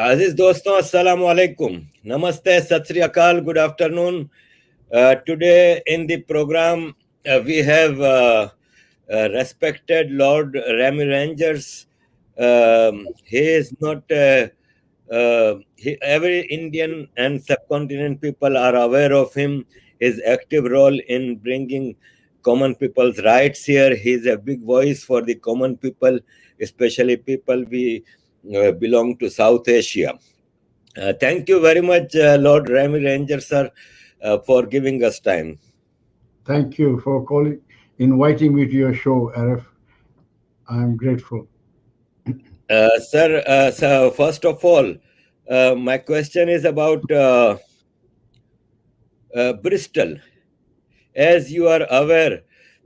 Aziz doston, assalamu alaikum. Namaste, sat sri akal, good afternoon. Today in the program, we have respected Lord Remy Rangers. He is not, every Indian and subcontinent people are aware of him, his active role in bringing common people's rights here. He is a big voice for the common people, especially people we belong to South Asia. Thank you very much, Lord Remy Ranger, sir, for giving us time. Thank you for inviting me to your show, Arif. I'm grateful. Sir, so first of all, my question is about Bristol. As you are aware,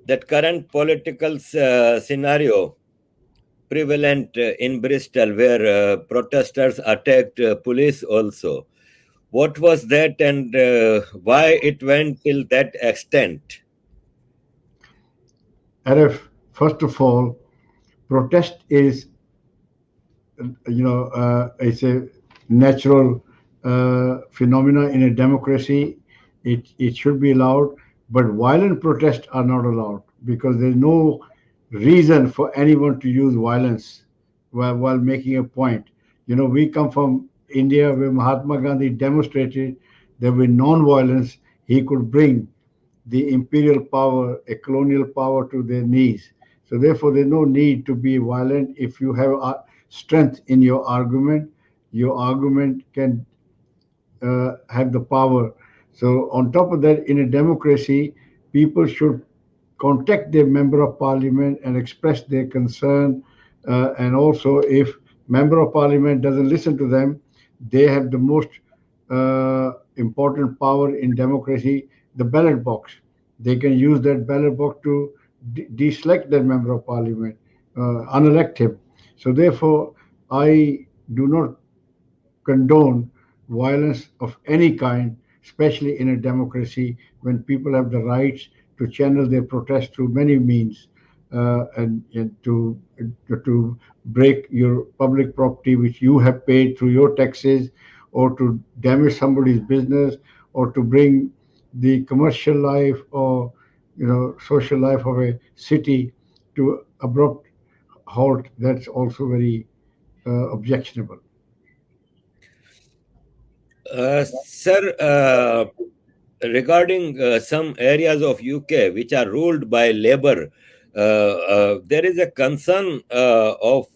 that current political scenario prevalent in Bristol, where protesters attacked police also. What was that, and why it went till that extent? Arif, first of all, protest is, it's a natural phenomena in a democracy. It should be allowed, but violent protests are not allowed because there's no reason for anyone to use violence while making a point. We come from India where Mahatma Gandhi demonstrated that with non-violence he could bring the imperial power, a colonial power to their knees. So therefore, there's no need to be violent. If you have strength in your argument can have the power. So on top of that, in a democracy, people should contact their member of parliament and express their concern. And also, if member of parliament doesn't listen to them, they have the most important power in democracy, the ballot box. They can use that ballot box to deselect that member of parliament, unelect him. So therefore, I do not condone violence of any kind, especially in a democracy when people have the rights to channel their protest through many means, and to break your public property which you have paid through your taxes, or to damage somebody's business, or to bring the commercial life or social life of a city to abrupt halt. That's also very objectionable. Sir, regarding some areas of UK which are ruled by Labour, there is a concern of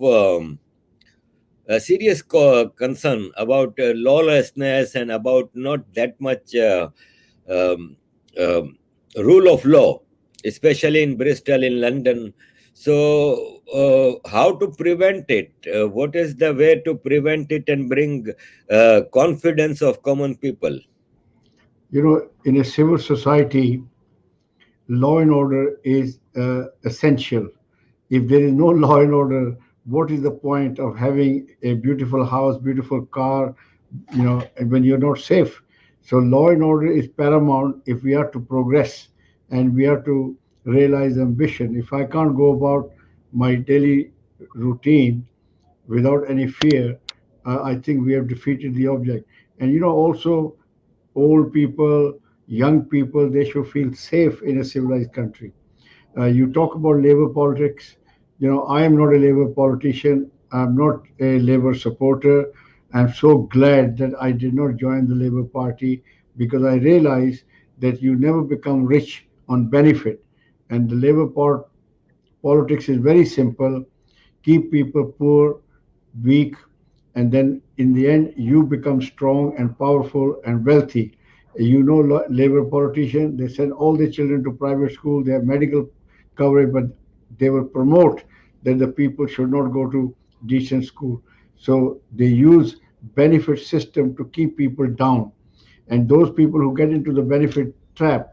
a serious concern about lawlessness and about not that much um, um, rule of law, especially in Bristol, in London. So, how to prevent it? What is the way to prevent it and bring confidence of common people? In a civil society, law and order is essential. If there is no law and order, what is the point of having a beautiful house, beautiful car, when you're not safe? So law and order is paramount if we are to progress and we are to realize ambition. If I can't go about my daily routine without any fear, I think we have defeated the object. And also old people, young people, they should feel safe in a civilized country. You talk about labor politics. I am not a labor politician. I'm not a labor supporter. I'm so glad that I did not join the Labour Party because I realized that you never become rich on benefit. And the politics is very simple: keep people poor, weak, and then in the end you become strong and powerful and wealthy. Labor politicians, they send all their children to private school, they have medical coverage, but they will promote that the people should not go to decent school. So they use benefit system to keep people down. And those people who get into the benefit trap,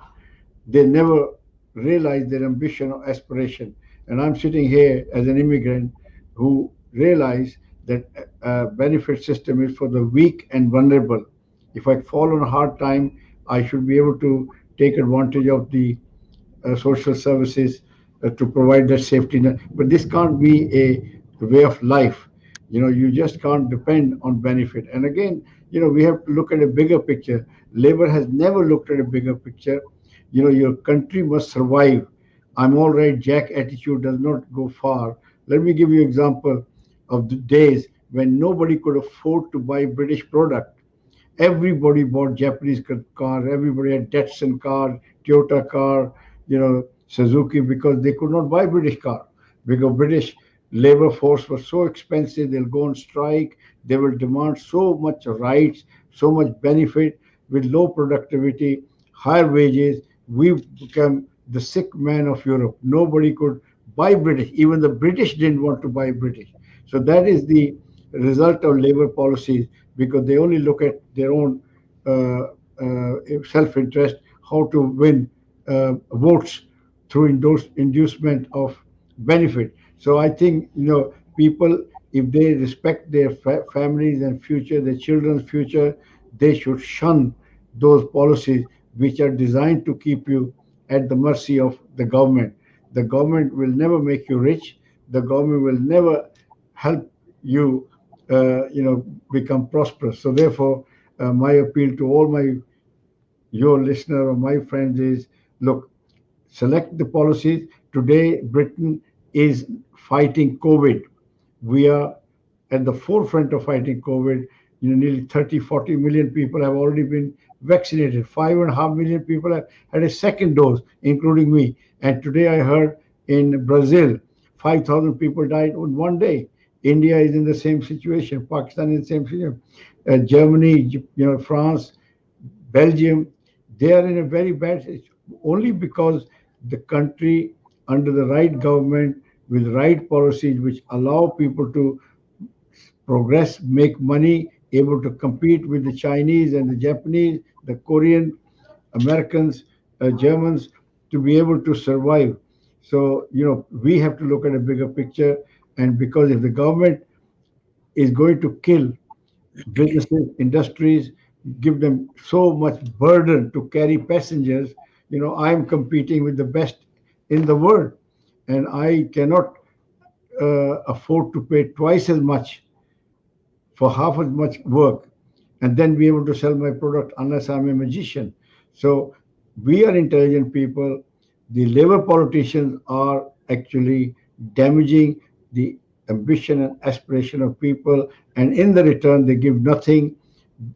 they never realize their ambition or aspiration. And I'm sitting here as an immigrant who realize that benefit system is for the weak and vulnerable. If I fall on a hard time, I should be able to take advantage of the social services to provide that safety net. But this can't be a way of life. You just can't depend on benefit. And again, we have to look at a bigger picture. Labor has never looked at a bigger picture. Your country must survive. I'm all right, Jack attitude does not go far. Let me give you example of the days when nobody could afford to buy British product. Everybody bought Japanese cars. Everybody had Datsun car, Toyota car, Suzuki, because they could not buy British car, because British labor force was so expensive. They'll go on strike. They will demand so much rights, so much benefit with low productivity, higher wages. We've become the sick man of Europe. Nobody could buy British. Even the British didn't want to buy British. So that is the result of labor policies, because they only look at their own uh, self-interest, how to win votes through inducement of benefit. So I think people, if they respect their families and future, their children's future, they should shun those policies which are designed to keep you at the mercy of the government. The government will never make you rich. The government will never help you, become prosperous. So therefore, my appeal to all your listener or my friends is, look, select the policies. Today, Britain is fighting COVID. We are at the forefront of fighting COVID. Nearly 30, 40 million people have already been vaccinated. 5.5 million people have had a second dose, including me. And today I heard in Brazil, 5,000 people died in one day. India is in the same situation. Pakistan is in the same situation. Germany, France, Belgium, they are in a very bad situation only because the country, under the right government, with right policies which allow people to progress, make money, able to compete with the Chinese and the Japanese, the Korean, Americans, Germans, to be able to survive. So, we have to look at a bigger picture. And because if the government is going to kill businesses, industries, give them so much burden to carry passengers. I'm competing with the best in the world, and I cannot afford to pay twice as much for half as much work and then be able to sell my product unless I'm a magician. So we are intelligent people. The labor politicians are actually damaging the ambition and aspiration of people, and in the return, they give nothing.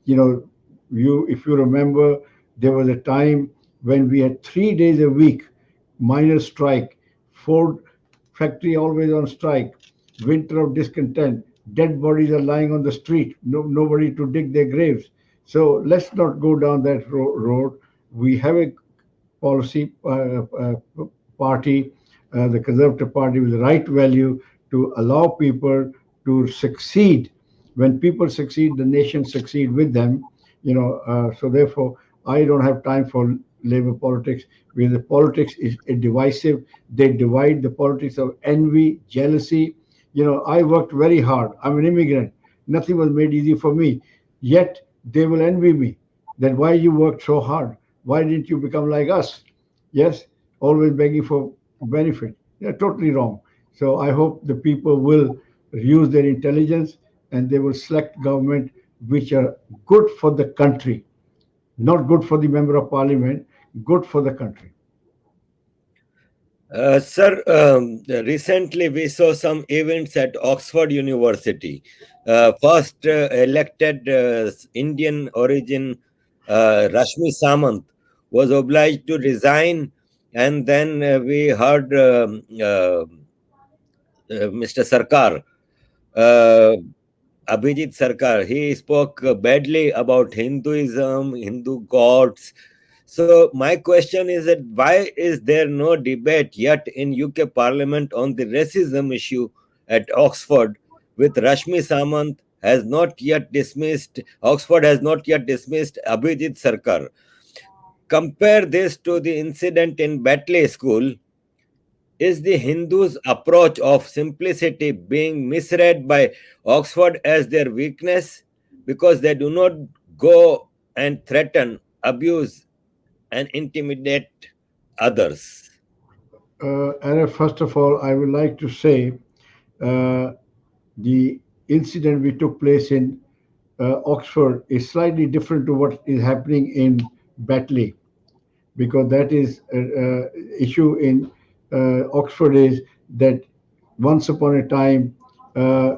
If you remember, there was a time when we had 3 days a week minor strike. Ford factory always on strike. Winter of discontent. Dead bodies are lying on the street. Nobody to dig their graves. So let's not go down that road. We have a policy party, the Conservative Party, with the right value to allow people to succeed. When people succeed, the nation succeed with them. So therefore, I don't have time for labor politics, where the politics is divisive. They divide the politics of envy, jealousy. I worked very hard. I'm an immigrant. Nothing was made easy for me. Yet they will envy me. That why you worked so hard? Why didn't you become like us? Yes, always begging for benefit. They're totally wrong. So I hope the people will use their intelligence and they will select government which are good for the country, not good for the member of parliament, good for the country. Sir, recently we saw some events at Oxford University. First elected Indian origin Rashmi Samant was obliged to resign, and then we heard Mr. Sarkar, uh, Abhijit Sarkar, he spoke badly about Hinduism, Hindu gods. So my question is that why is there no debate yet in UK Parliament on the racism issue at Oxford, with Rashmi Samant has not yet dismissed, Oxford has not yet dismissed Abhijit Sarkar. Compare this to the incident in Batley School. Is the Hindus' approach of simplicity being misread by Oxford as their weakness because they do not go and threaten, abuse, and intimidate others? Arif, first of all, I would like to say uh, the incident which took place in Oxford is slightly different to what is happening in Batley, because that is issue in Oxford is that once upon a time, Rashmi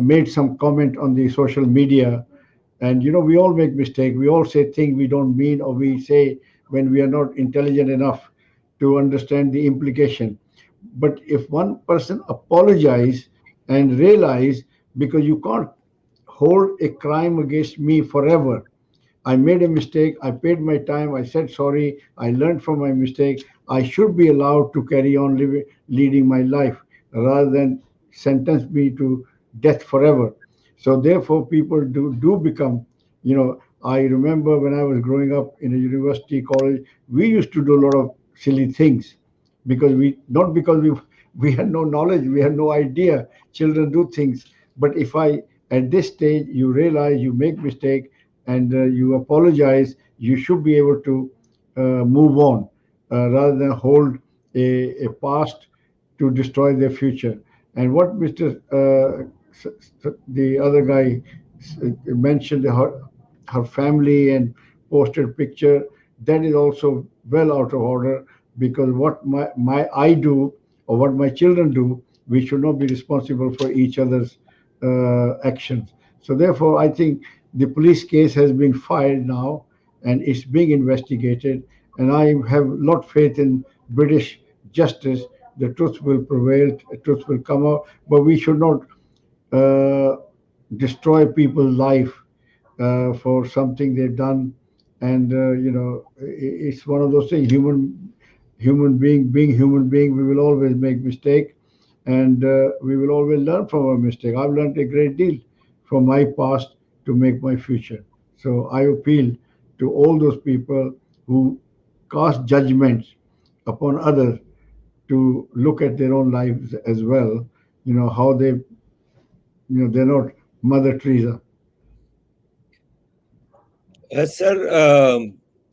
made some comment on the social media, and we all make mistake. We all say things we don't mean, or we say when we are not intelligent enough to understand the implication. But if one person apologize and realize, because you can't hold a crime against me forever. I made a mistake. I paid my time. I said sorry. I learned from my mistake. I should be allowed to carry on leading my life rather than sentence me to death forever. So therefore, people do become. I remember when I was growing up in a university college, we used to do a lot of silly things because we had no knowledge, we had no idea. Children do things, but if I at this stage you realize you make mistake and you apologize, you should be able to move on rather than hold a past to destroy their future. And what Mr. The other guy mentioned, her family and posted picture, that is also well out of order, because what my I do or what my children do, we should not be responsible for each other's actions. So therefore, I think the police case has been filed now and it's being investigated. And I have a lot faith in British justice. The truth will prevail, the truth will come out, but we should not uh, destroy people's life for something they've done. And it's one of those things. Being human being, we will always make mistake, and we will always learn from our mistake. I've learned a great deal from my past to make my future. So I appeal to all those people who cast judgments upon others to look at their own lives as well. How they're not Mother Teresa. Sir,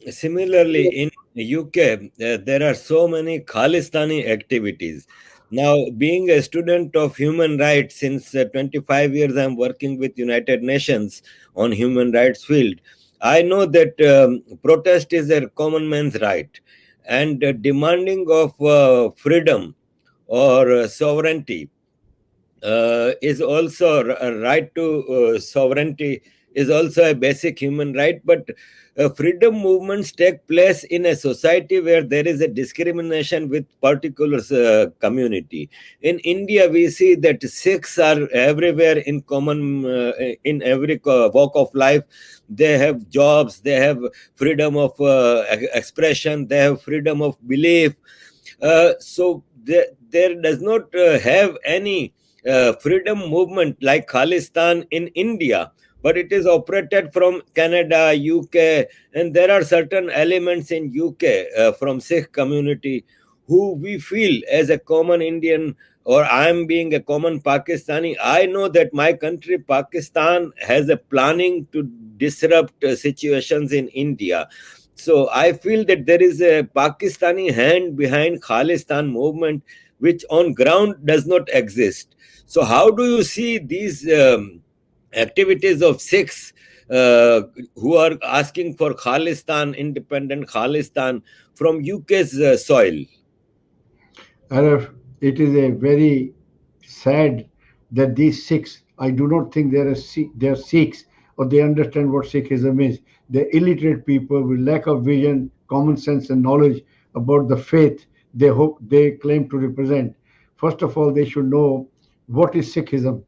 similarly in UK, there are so many Khalistani activities. Now, being a student of human rights since 25 years, I'm working with United Nations on human rights field. I know that protest is a common man's right, and demanding of freedom or sovereignty is also a right to sovereignty is also a basic human right, but freedom movements take place in a society where there is a discrimination with particular community. In India, we see that Sikhs are everywhere in common, in every walk of life. They have jobs, they have freedom of expression, they have freedom of belief. So there does not have any freedom movement like Khalistan in India, but it is operated from Canada, UK, and there are certain elements in UK from Sikh community who we feel as a common Indian, or I am being a common Pakistani. I know that my country, Pakistan, has a planning to disrupt situations in India. So I feel that there is a Pakistani hand behind Khalistan movement, which on ground does not exist. So how do you see these activities of Sikhs who are asking for Khalistan, independent Khalistan from UK's soil? Arif, it is a very sad that these Sikhs, I do not think they're Sikhs or they understand what Sikhism is. They're illiterate people with lack of vision, common sense, and knowledge about the faith they claim to represent. First of all, they should know what is Sikhism.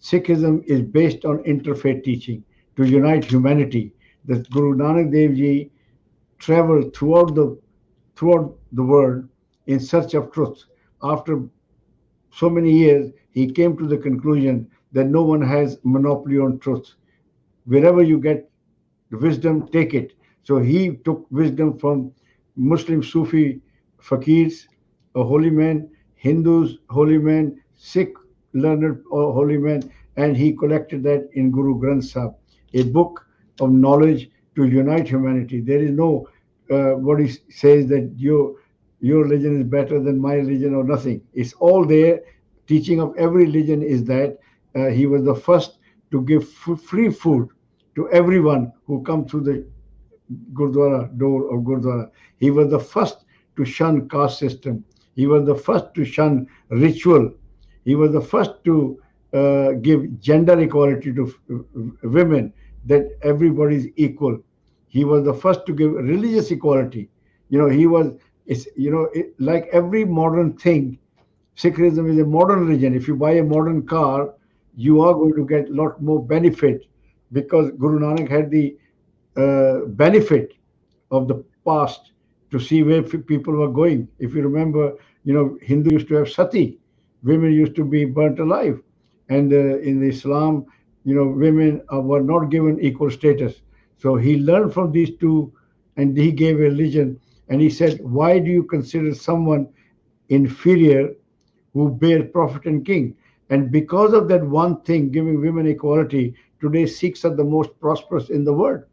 Sikhism is based on interfaith teaching to unite humanity. The Guru Nanak Dev Ji traveled throughout the world in search of truth. After so many years, he came to the conclusion that no one has monopoly on truth. Wherever you get wisdom, take it. So he took wisdom from Muslim Sufi fakirs, a holy man, Hindus, holy man, Sikh learned holy man, and he collected that in Guru Granth Sahib, a book of knowledge to unite humanity. There is no what he says that your religion is better than my religion or nothing. It's all there. Teaching of every religion is that he was the first to give free food to everyone who come through the Gurdwara door of Gurdwara. He was the first to shun caste system. He was the first to shun ritual. He was the first to give gender equality to women, that everybody is equal. He was the first to give religious equality. He was, like every modern thing, Sikhism is a modern religion. If you buy a modern car, you are going to get a lot more benefit, because Guru Nanak had the benefit of the past to see where people were going. If you remember, Hindu used to have sati, women used to be burnt alive, and in Islam, women were not given equal status. So he learned from these two, and he gave a religion. And he said, "Why do you consider someone inferior who bear prophet and king?" And because of that one thing, giving women equality, today Sikhs are the most prosperous in the world.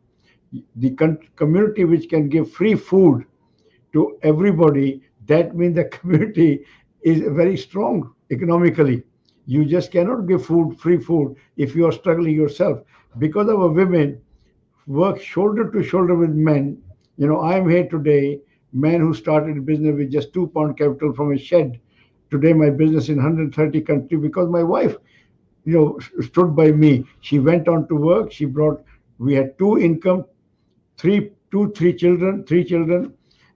The community which can give free food to everybody, that means the community is very strong economically. You just cannot give free food, if you are struggling yourself. Because our women work shoulder to shoulder with men. I'm here today, man who started a business with just £2 capital from a shed. Today, my business in 130 countries, because my wife, stood by me. She went on to work. We had two income, three children,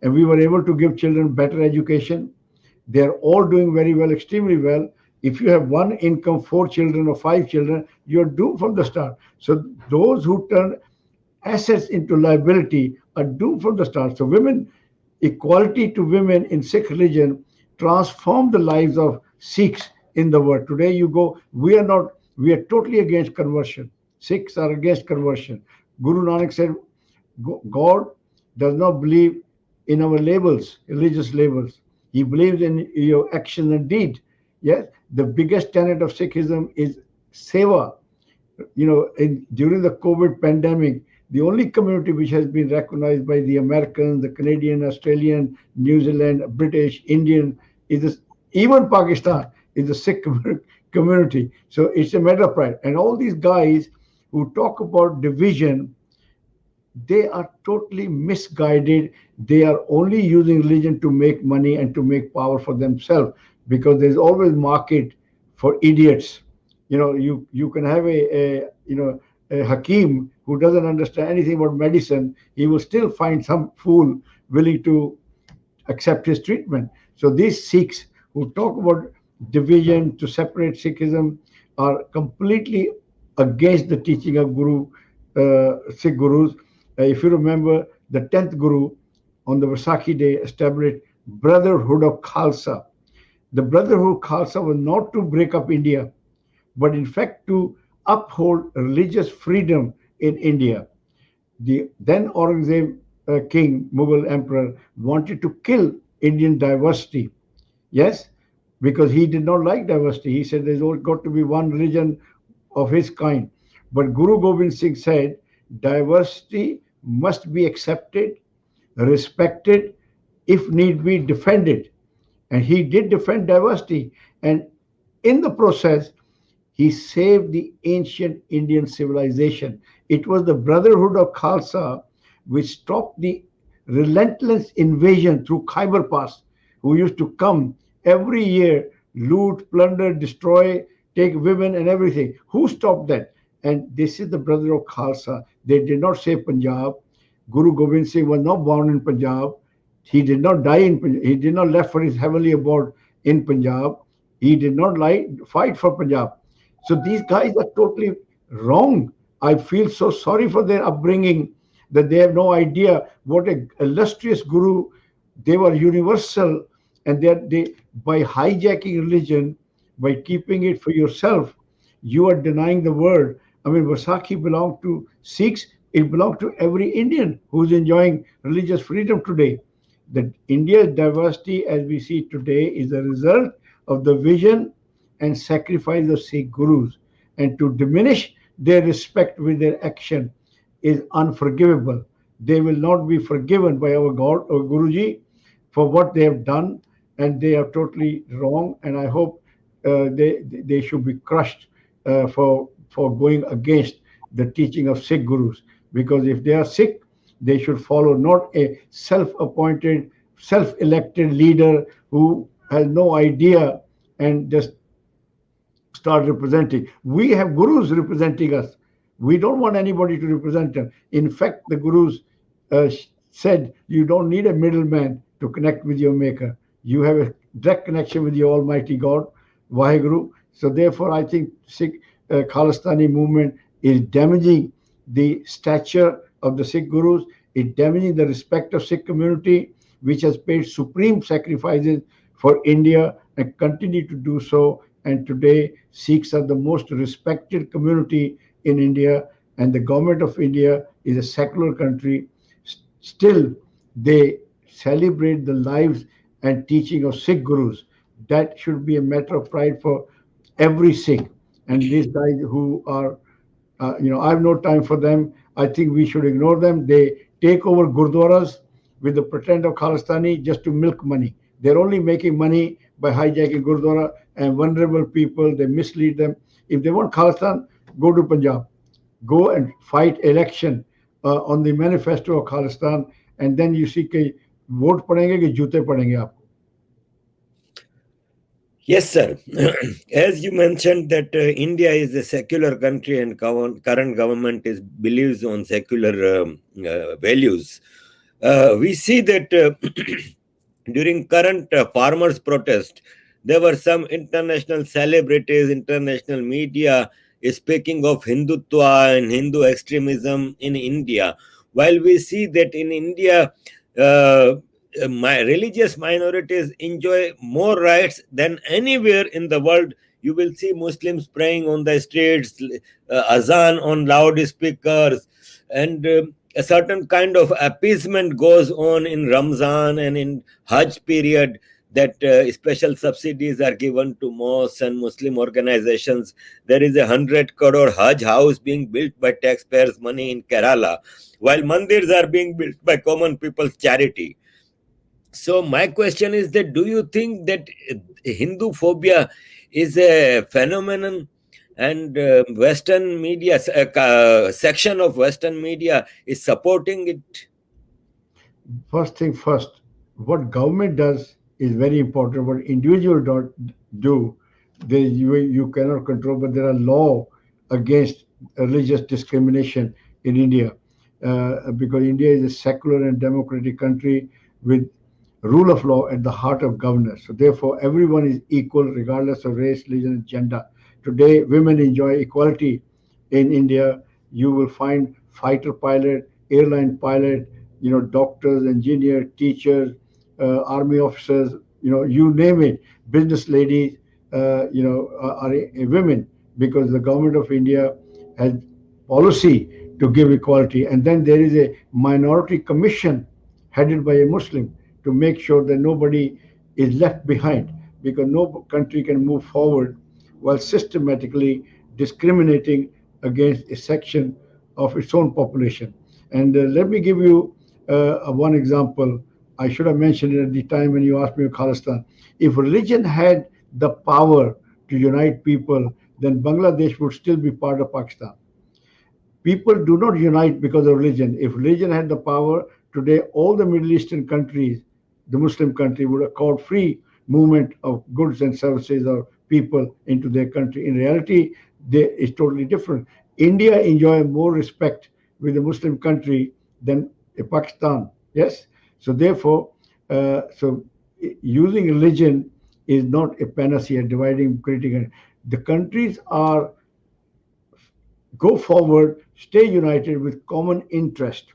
and we were able to give children better education. They're all doing very well, extremely well. If you have one income, four children or five children, you're doomed from the start. So those who turn assets into liability are doomed from the start. So equality to women in Sikh religion transformed the lives of Sikhs in the world. Today we are totally against conversion. Sikhs are against conversion. Guru Nanak said, God does not believe in our labels, religious labels. He believes in your action and deed. Yes, the biggest tenet of Sikhism is seva. During the COVID pandemic, the only community which has been recognized by the Americans, the Canadian, Australian, New Zealand, British, Indian, even Pakistan is the Sikh community. So it's a matter of pride. And all these guys who talk about division, they are totally misguided. They are only using religion to make money and to make power for themselves, because there's always market for idiots. You can have a Hakim who doesn't understand anything about medicine. He will still find some fool willing to accept his treatment. So these Sikhs who talk about division to separate Sikhism are completely against the teaching of Sikh gurus. If you remember, the 10th Guru on the Vaisakhi day established Brotherhood of Khalsa. The Brotherhood of Khalsa was not to break up India, but in fact to uphold religious freedom in India. The then Aurangzeb king, Mughal emperor, wanted to kill Indian diversity. Yes, because he did not like diversity. He said there's got to be one religion of his kind. But Guru Gobind Singh said diversity must be accepted, respected, if need be, defended. And he did defend diversity. And in the process, he saved the ancient Indian civilization. It was the Brotherhood of Khalsa which stopped the relentless invasion through Khyber Pass, who used to come every year, loot, plunder, destroy, take women and everything. Who stopped that? And this is the Brother of Khalsa. They did not say Punjab. Guru Gobind Singh was not born in Punjab. He did not die in Punjab. He did not left for his heavenly abode in Punjab. He did not fight for Punjab. So these guys are totally wrong. I feel so sorry for their upbringing, that they have no idea what a illustrious guru. They were universal, and they by hijacking religion, by keeping it for yourself, you are denying the world. I mean, Vaisakhi belonged to Sikhs. It belonged to every Indian who's enjoying religious freedom today. That India's diversity, as we see today, is a result of the vision and sacrifice of Sikh gurus. And to diminish their respect with their action is unforgivable. They will not be forgiven by our God or Guruji. for what they have done, and they are totally wrong. And I hope they should be crushed for going against the teaching of Sikh gurus. Because if they are Sikh, they should follow not a self-appointed, self-elected leader who has no idea and just start representing. We have gurus representing us. We don't want anybody to represent them. In fact, the gurus said you don't need a middleman to connect with your maker. You have a direct connection with your Almighty God, Vaheguru. So therefore, I think Sikh Khalistani movement is damaging the stature of the Sikh gurus. It's damaging the respect of Sikh community, which has paid supreme sacrifices for India and continue to do so. And today, Sikhs are the most respected community in India, and the government of India is a secular country. Still, they celebrate the lives and teaching of Sikh gurus. That should be a matter of pride for every Sikh. And these guys who are, I have no time for them. I think we should ignore them. They take over gurdwaras with the pretend of Khalistani just to milk money. They're only making money by hijacking gurdwara and vulnerable people. They mislead them. If they want Khalistan, go to Punjab. Go and fight election on the manifesto of Khalistan, and then you see कि vote पड़ेंगे कि जूते पड़ेंगे आपको. Yes, sir. As you mentioned that India is a secular country and current government believes on secular values. We see that during current farmers' protest, there were some international celebrities, international media speaking of Hindutva and Hindu extremism in India. While we see that in India, my religious minorities enjoy more rights than anywhere in the world. You will see Muslims praying on the streets, azan on loudspeakers, and a certain kind of appeasement goes on in Ramzan and in Hajj period, that special subsidies are given to mosques and Muslim organizations. There is 100 crore Hajj house being built by taxpayers' money in Kerala, while mandirs are being built by common people's charity. So my question is that do you think that Hindu phobia is a phenomenon, and Western media, section of Western media is supporting it? First thing first, what government does is very important. What individual do, you cannot control, but there are law against religious discrimination in India, because India is a secular and democratic country with rule of law at the heart of governance. So therefore, everyone is equal regardless of race, religion, and gender. Today, women enjoy equality in India. You will find fighter pilot, airline pilot, doctors, engineers, teachers, army officers, you name it, business ladies, are women, because the government of India has policy to give equality. And then there is a minority commission headed by a Muslim to make sure that nobody is left behind, because no country can move forward while systematically discriminating against a section of its own population. And let me give you one example. I should have mentioned it at the time when you asked me about Khalistan. If religion had the power to unite people, then Bangladesh would still be part of Pakistan. People do not unite because of religion. If religion had the power, today all the Middle Eastern countries, the Muslim country, would accord free movement of goods and services or people into their country. In reality, it's totally different. India enjoys more respect with the Muslim country than Pakistan. Yes. So therefore, using religion is not a panacea, dividing, creating. The countries are go forward, stay united with common interest.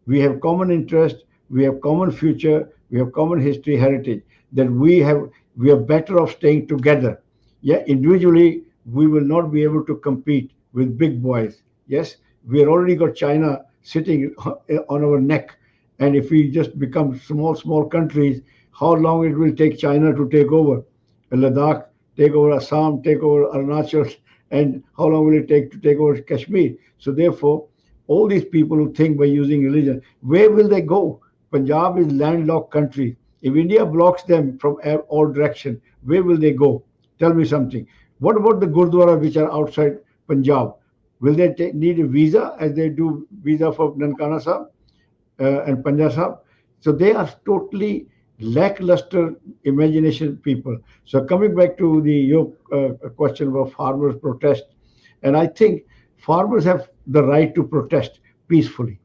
We have common interest, we have common future, we have common history, heritage. That we are better off staying together. Yeah, individually we will not be able to compete with big boys. Yes, we already got China sitting on our neck, and if we just become small countries, how long it will take China to take over Ladakh, take over Assam, take over Arunachal, and how long will it take to take over Kashmir? So therefore, all these people who think by using religion, where will they go? Punjab is landlocked country. If India blocks them from all direction, where will they go? Tell me something. What about the Gurdwara which are outside Punjab? Will they need a visa as they do visa for Nankana Sahib and Punjab Sahib? So they are totally lackluster imagination people. So coming back to the your question about farmers protest, and I think farmers have the right to protest peacefully.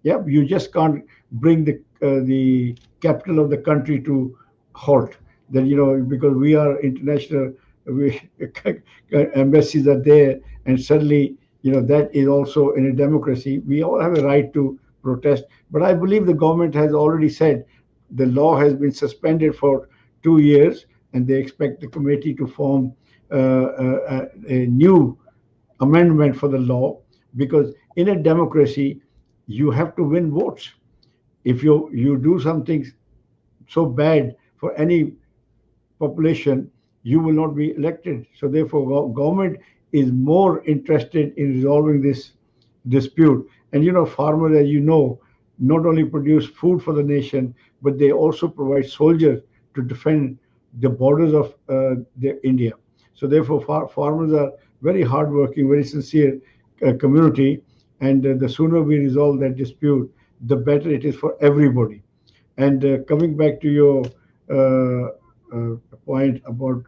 Yeah, you just can't bring the capital of the country to halt. Then because we are international, we, embassies are there, and suddenly that is also in a democracy. We all have a right to protest, but I believe the government has already said the law has been suspended for 2 years, and they expect the committee to form a new amendment for the law, because in a democracy you have to win votes. If you do something so bad for any population, you will not be elected. So therefore, government is more interested in resolving this dispute. And farmers, as you know, not only produce food for the nation, but they also provide soldiers to defend the borders of India. So therefore, farmers are very hardworking, very sincere community, and the sooner we resolve that dispute, the better it is for everybody. And coming back to your uh, point about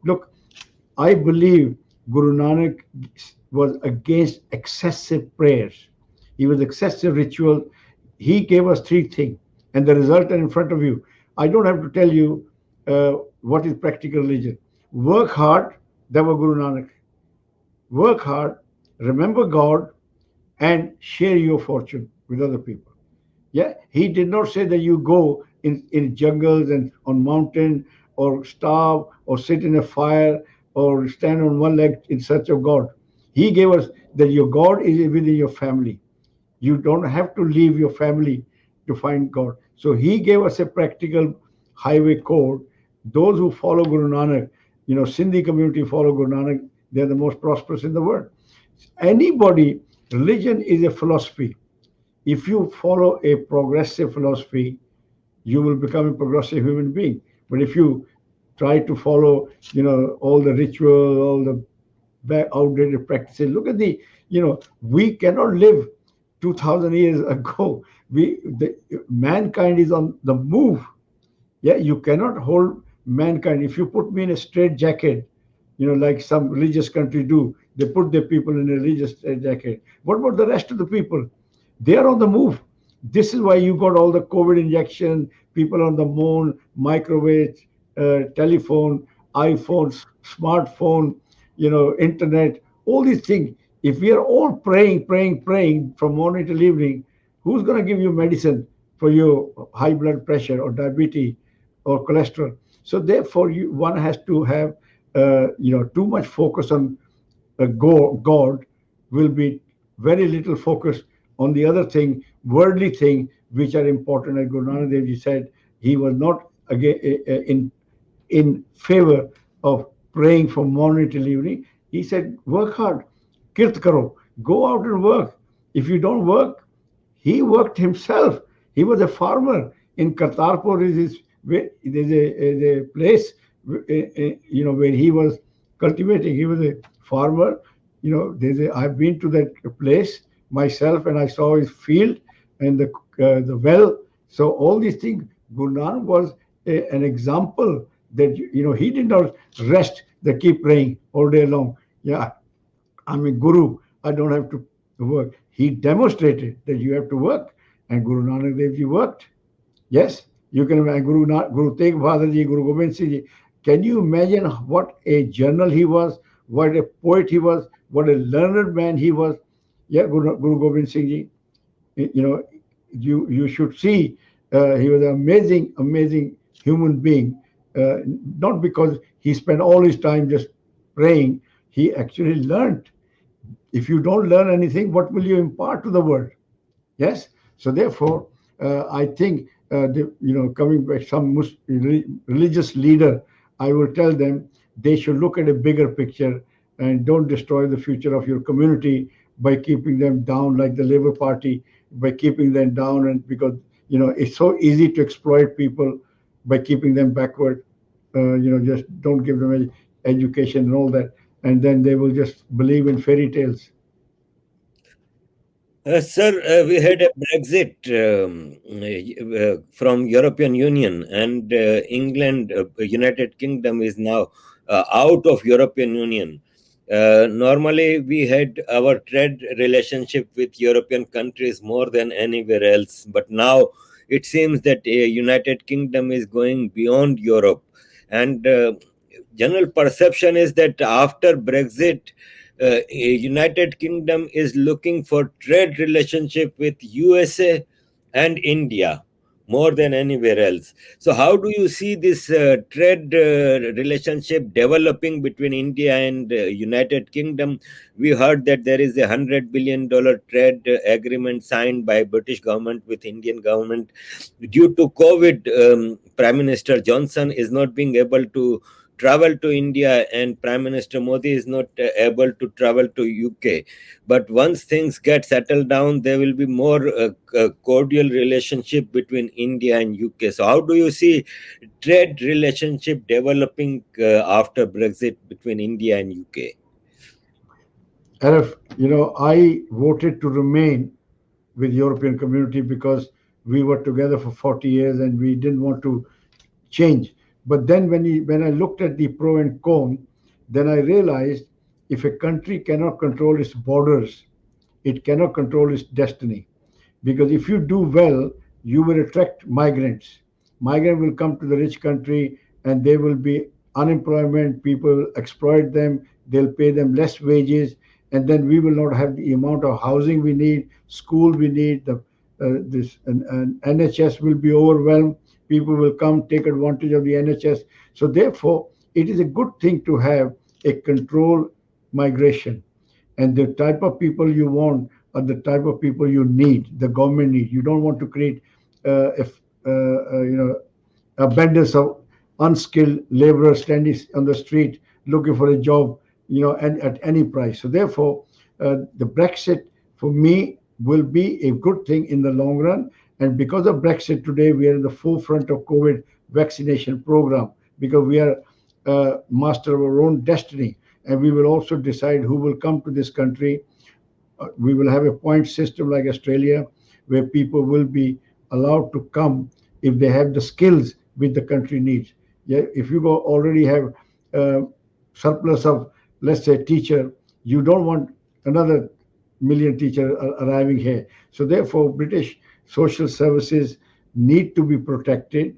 look, I believe Guru Nanak was against excessive prayers. He was excessive ritual. He gave us three things, and the result are in front of you. I don't have to tell you what is practical religion. Work hard, that was Guru Nanak. Work hard, remember God, and share your fortune with other people. Yeah, he did not say that you go in jungles and on mountain or starve or sit in a fire or stand on one leg in search of God. He gave us that your God is within your family. You don't have to leave your family to find God. So he gave us a practical highway code. Those who follow Guru Nanak, Sindhi community follow Guru Nanak, they're the most prosperous in the world. Anybody, religion is a philosophy. If you follow a progressive philosophy, you will become a progressive human being. But if you try to follow, all the ritual, all the outdated practices, look at we cannot live 2,000 years ago. Mankind is on the move. Yeah, you cannot hold mankind. If you put me in a straight jacket, like some religious country do, they put their people in a religious straight jacket. What about the rest of the people? They are on the move. This is why you got all the COVID injection, people on the moon, microwave, telephone, iPhones, smartphone, internet, all these things. If we are all praying, praying, praying from morning till evening, who's going to give you medicine for your high blood pressure or diabetes or cholesterol? So therefore, one has to have, too much focus on God will be very little focus on the other thing, worldly thing, which are important. As Guru Nanak Dev Ji said, he was not again in favor of praying from morning till evening. He said, work hard, kirt karo, go out and work. If you don't work, he worked himself. He was a farmer in Kartarpur. There's a place, where he was cultivating. He was a farmer. I've been to that place myself, and I saw his field and the well. So all these things, Guru Nanak was an example that he did not rest. They keep praying all day long. Yeah, I'm a guru. I don't have to work. He demonstrated that you have to work, and Guru Nanak Dev Ji worked. Yes, you can imagine Guru Tegh Bahadur Ji, Guru Gobind Singh Ji. Can you imagine what a journal he was, what a poet he was, what a learned man he was? Yeah, Guru Gobind Singh Ji. You should see he was an amazing human being. Not because he spent all his time just praying, he actually learned. If you don't learn anything, what will you impart to the world? Yes. So therefore, I think coming back, some religious leader, I will tell them they should look at a bigger picture and don't destroy the future of your community by keeping them down, like the Labour Party, by keeping them down, and because it's so easy to exploit people by keeping them backward. Just don't give them education and all that, and then they will just believe in fairy tales. Sir, we had a Brexit from European Union, and England, United Kingdom is now out of European Union. Normally, we had our trade relationship with European countries more than anywhere else, but now it seems that United Kingdom is going beyond Europe, and general perception is that after Brexit, United Kingdom is looking for trade relationship with USA and India more than anywhere else. So, how do you see this trade relationship developing between India and United Kingdom? We heard that there is $100 billion trade agreement signed by British government with Indian government. Due to COVID, Prime Minister Johnson is not being able to travel to India, and Prime Minister Modi is not able to travel to UK. But once things get settled down, there will be more cordial relationship between India and UK. So, how do you see trade relationship developing after Brexit between India and UK? Arif, I voted to remain with European community because we were together for 40 years and we didn't want to change. But then when I looked at the pro and con, then I realized if a country cannot control its borders, it cannot control its destiny. Because if you do well, you will attract migrants. Migrants will come to the rich country and there will be unemployment. People will exploit them. They'll pay them less wages, and then we will not have the amount of housing we need, school we need. The this and NHS will be overwhelmed. People will come take advantage of the NHS. So therefore, it is a good thing to have a controlled migration, and the type of people you want are the type of people you need, the government need. You don't want to create if abundance of unskilled laborers standing on the street looking for a job, and at any price. So therefore, the Brexit for me will be a good thing in the long run. And because of Brexit today, we are in the forefront of COVID vaccination program because we are master of our own destiny, and we will also decide who will come to this country. We will have a point system like Australia, where people will be allowed to come if they have the skills which the country needs. Yeah, if you go already have surplus of, let's say, teacher, you don't want another million teacher arriving here. So therefore, British social services need to be protected.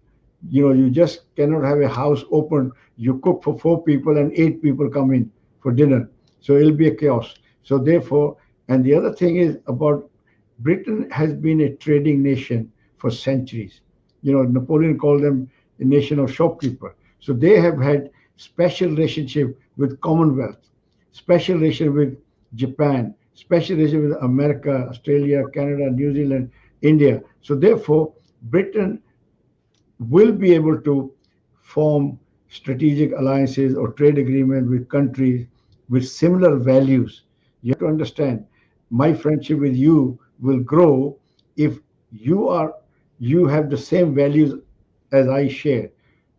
You just cannot have a house open. You cook for 4 people and 8 people come in for dinner. So it'll be a chaos. So therefore, and the other thing is about Britain has been a trading nation for centuries. Napoleon called them a nation of shopkeepers. So they have had special relationship with Commonwealth, special relationship with Japan, special relationship with America, Australia, Canada, New Zealand, India. So therefore, Britain will be able to form strategic alliances or trade agreement with countries with similar values. You have to understand, my friendship with you will grow if you have the same values as I share.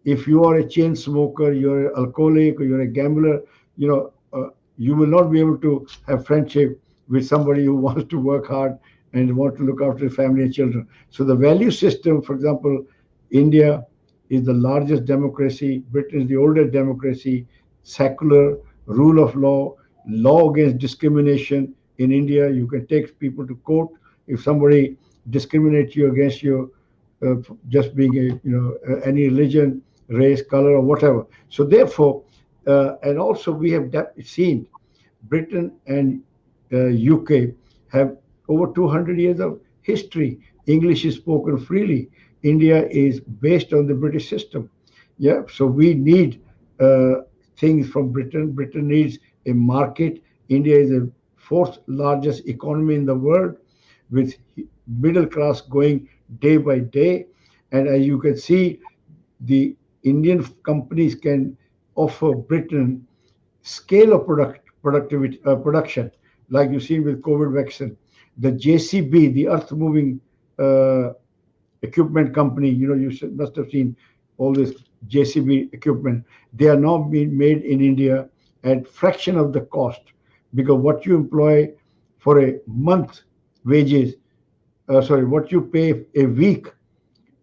If you are a chain smoker, you're an alcoholic, or you're a gambler, you will not be able to have friendship with somebody who wants to work hard and want to look after the family and children. So the value system, for example, India is the largest democracy, Britain is the oldest democracy, secular, rule of law, law against discrimination. In India, you can take people to court if somebody discriminates you against you just being any religion, race, color, or whatever. So therefore, and also we have seen Britain and UK have over 200 years of history. English is spoken freely. India is based on the British system. Yeah, so we need things from Britain. Britain needs a market. India is the fourth largest economy in the world, with middle class going day by day. And as you can see, the Indian companies can offer Britain scale of production, like you see with COVID vaccine. The JCB, the earth moving equipment company, must have seen all this JCB equipment, they are now being made in India at fraction of the cost, because what you employ for a month wages, sorry, what you pay a week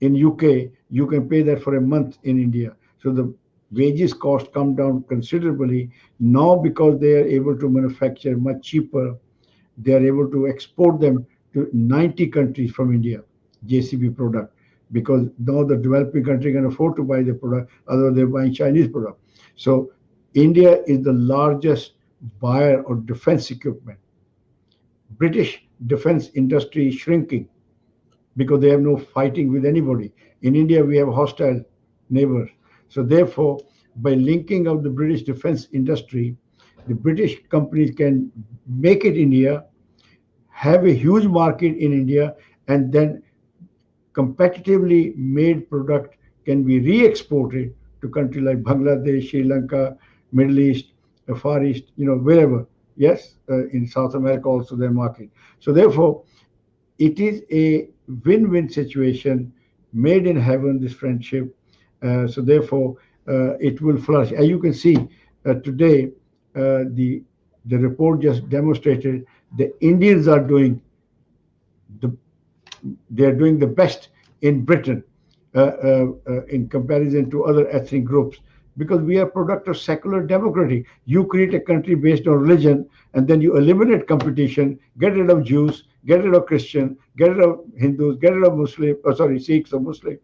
in UK, you can pay that for a month in India. So the wages cost come down considerably now because they are able to manufacture much cheaper. They are able to export them to 90 countries from India, JCB product, because now the developing country can afford to buy the product, otherwise they're buying Chinese product. So India is the largest buyer of defense equipment. British defense industry is shrinking because they have no fighting with anybody. In India, we have hostile neighbors. So therefore, by linking up the British defense industry, the British companies can make it in India, have a huge market in India, and then competitively made product can be re-exported to countries like Bangladesh, Sri Lanka, Middle East, Far East, wherever. Yes, in South America also their market. So therefore, it is a win-win situation, made in heaven, this friendship. So therefore, it will flourish. As you can see today, the report just demonstrated the Indians are doing the they are doing the best in Britain in comparison to other ethnic groups, because we are product of secular democracy. You create a country based on religion, and then you eliminate competition, get rid of Jews, get rid of Christian, get rid of Hindus, get rid of Muslim, sorry, Sikhs or Muslim.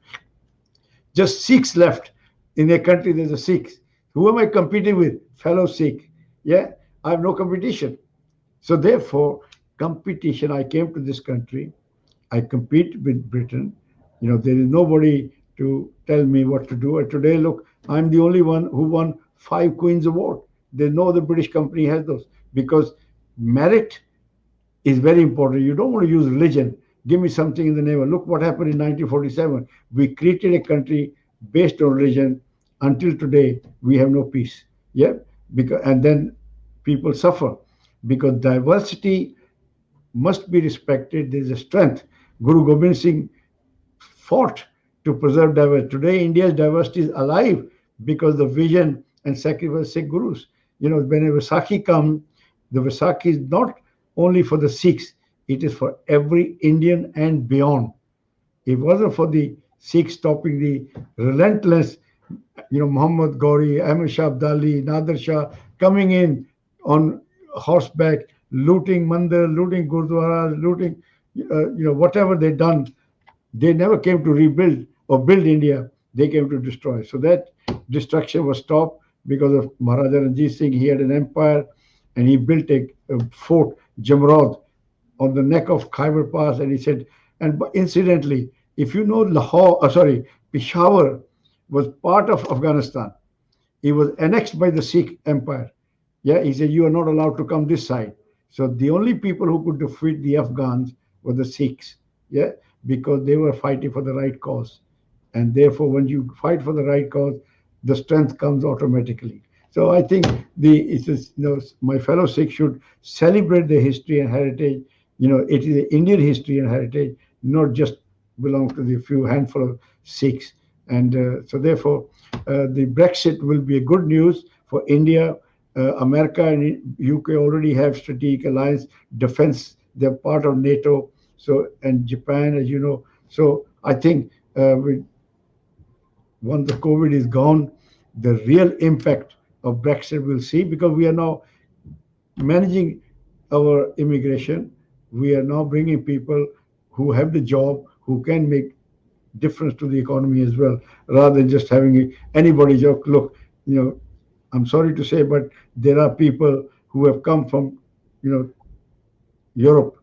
Just Sikhs left in a country. There's a Sikhs. Who am I competing with? Fellow Sikh. Yeah, I have no competition. So therefore, competition. I came to this country. I compete with Britain. There is nobody to tell me what to do. And today, look, I'm the only one who won 5 Queen's Award. There's no other British company has those, because merit is very important. You don't want to use religion. Give me something in the name of. Look what happened in 1947. We created a country based on religion. Until today, we have no peace. Yeah, because and then people suffer because diversity must be respected. There is a strength. Guru Gobind Singh fought to preserve diversity. Today, India's diversity is alive because the vision and sacrifice of Sikh gurus. When a Vaisakhi comes, the Vaisakhi is not only for the Sikhs, it is for every Indian and beyond. If it wasn't for the Sikhs stopping the relentless, Muhammad Gauri, Ahmed Shah Abdali, Nader Shah coming in on horseback, looting mandir, looting gurdwaras, looting, whatever they done, they never came to rebuild or build India. They came to destroy. So that destruction was stopped because of Maharaja Ranjit Singh. He had an empire, and he built a fort, Jamrod, on the neck of Khyber Pass. And he said, and incidentally, if you know Peshawar was part of Afghanistan. He was annexed by the Sikh Empire. Yeah, he said, you are not allowed to come this side. So the only people who could defeat the Afghans were the Sikhs. Yeah, because they were fighting for the right cause. And therefore, when you fight for the right cause, the strength comes automatically. So I think my fellow Sikhs should celebrate their history and heritage. It is the Indian history and heritage, not just belong to the few handful of Sikhs. And so therefore, the Brexit will be a good news for India. America and UK already have strategic alliance defense. They're part of NATO. So, and Japan, as you know. So I think once the COVID is gone, the real impact of Brexit we'll see, because we are now managing our immigration. We are now bringing people who have the job, who can make difference to the economy as well, rather than just having anybody joke. Look, I'm sorry to say, but there are people who have come from, Europe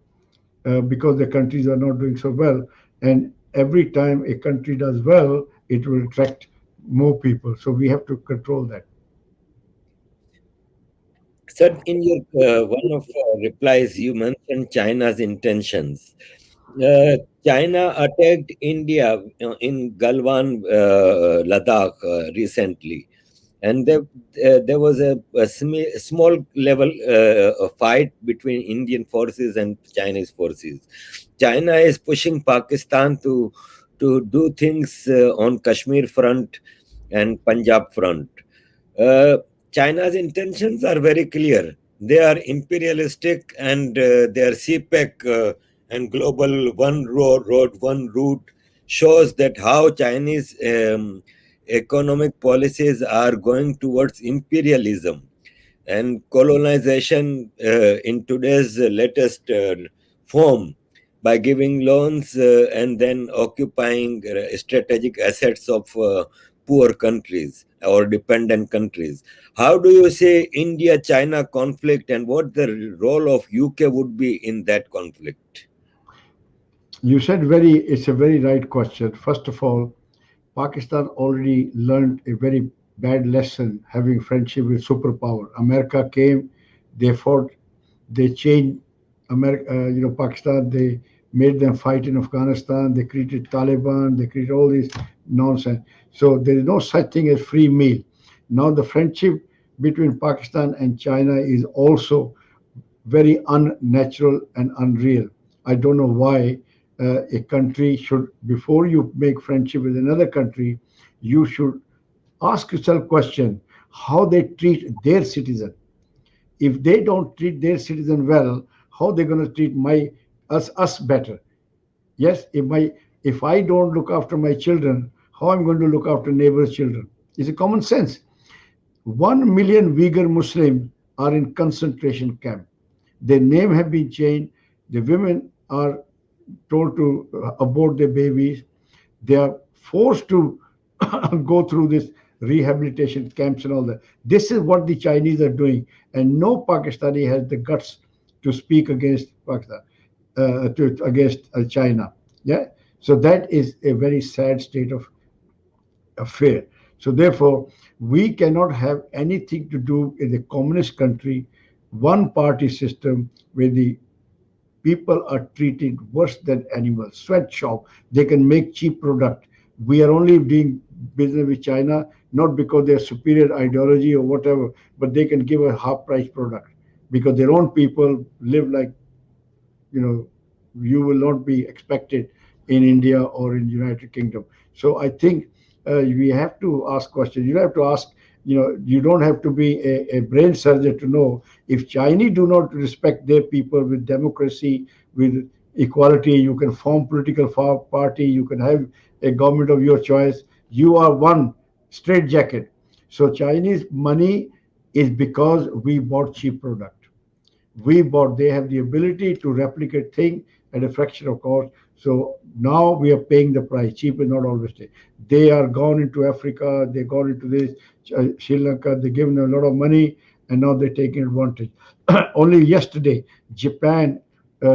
because their countries are not doing so well. And every time a country does well, it will attract more people. So we have to control that. Sir, in your one of replies, you mentioned China's intentions. China attacked India in Galwan, Ladakh recently, and there was a small level fight between Indian forces and Chinese forces. China is pushing Pakistan to to do things on Kashmir front and Punjab front. Uh, China's intentions are very clear. They are imperialistic, and their CPEC and global one route shows that how Chinese economic policies are going towards imperialism and colonization in today's latest form, by giving loans and then occupying strategic assets of poor countries or dependent countries. How do you say India China conflict, and what the role of UK would be in that conflict? You said it's a very right question. First of all, Pakistan already learned a very bad lesson having friendship with superpower. America came, they fought, they changed America, Pakistan. They made them fight in Afghanistan. They created Taliban. They created all this nonsense. So there is no such thing as free meal. Now the friendship between Pakistan and China is also very unnatural and unreal. I don't know why a country should, before you make friendship with another country, you should ask yourself question how they treat their citizen. If they don't treat their citizen well, how they going to treat my us better? Yes, if I don't look after my children, how I'm going to look after neighbors' children? It's a common sense. 1 million Uyghur Muslims are in concentration camp. Their name have been changed. The women are told to abort their babies. They are forced to go through this rehabilitation camps and all that. This is what the Chinese are doing, and no Pakistani has the guts to speak against Pakistan, against China. Yeah, so that is a very sad state of affair. So therefore, we cannot have anything to do in a communist country, one party system where the people are treated worse than animals. Sweatshop, they can make cheap product. We are only doing business with China not because they are superior ideology or whatever, but they can give a half price product because their own people live like, you know, you will not be expected in India or in United Kingdom. So I think we have to ask questions. You have to ask. You don't have to be a brain surgeon to know if Chinese do not respect their people with democracy, with equality. You can form political party. You can have a government of your choice. You are one straitjacket. So Chinese money is because we bought cheap product. They have the ability to replicate thing at a fraction of cost. So now we are paying the price. Cheap is not always cheap. They are gone into Africa, they gone into this Sri Lanka, they given them a lot of money, and now they're taking advantage. Only yesterday Japan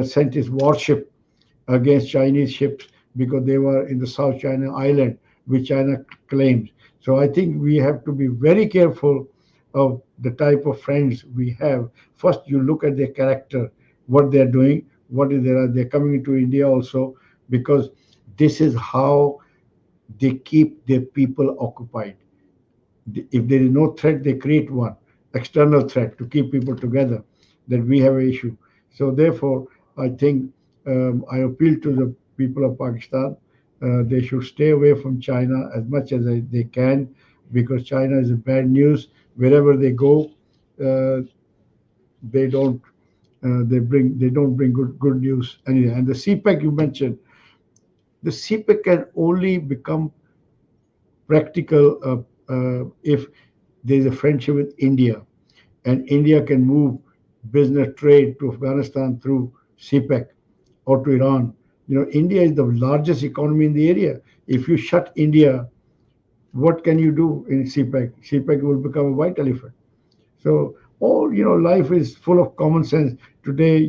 sent its warship against Chinese ships because they were in the South China Island, which China claims. So I think we have to be very careful of the type of friends we have. First, you look at their character, what they're doing, what is there. They're coming into India also because this is how they keep their people occupied. If there is no threat, they create one external threat to keep people together. That we have an issue. So therefore, I think I appeal to the people of Pakistan. They should stay away from China as much as they can because China is a bad news. Wherever they go, uh, they don't they don't bring good news anyway. And the CPEC you mentioned, the CPEC can only become practical if there is a friendship with India, and India can move business trade to Afghanistan through CPEC or to Iran. India is the largest economy in the area. If you shut India, what can you do in CPEC? CPEC will become a white elephant. So all life is full of common sense. Today,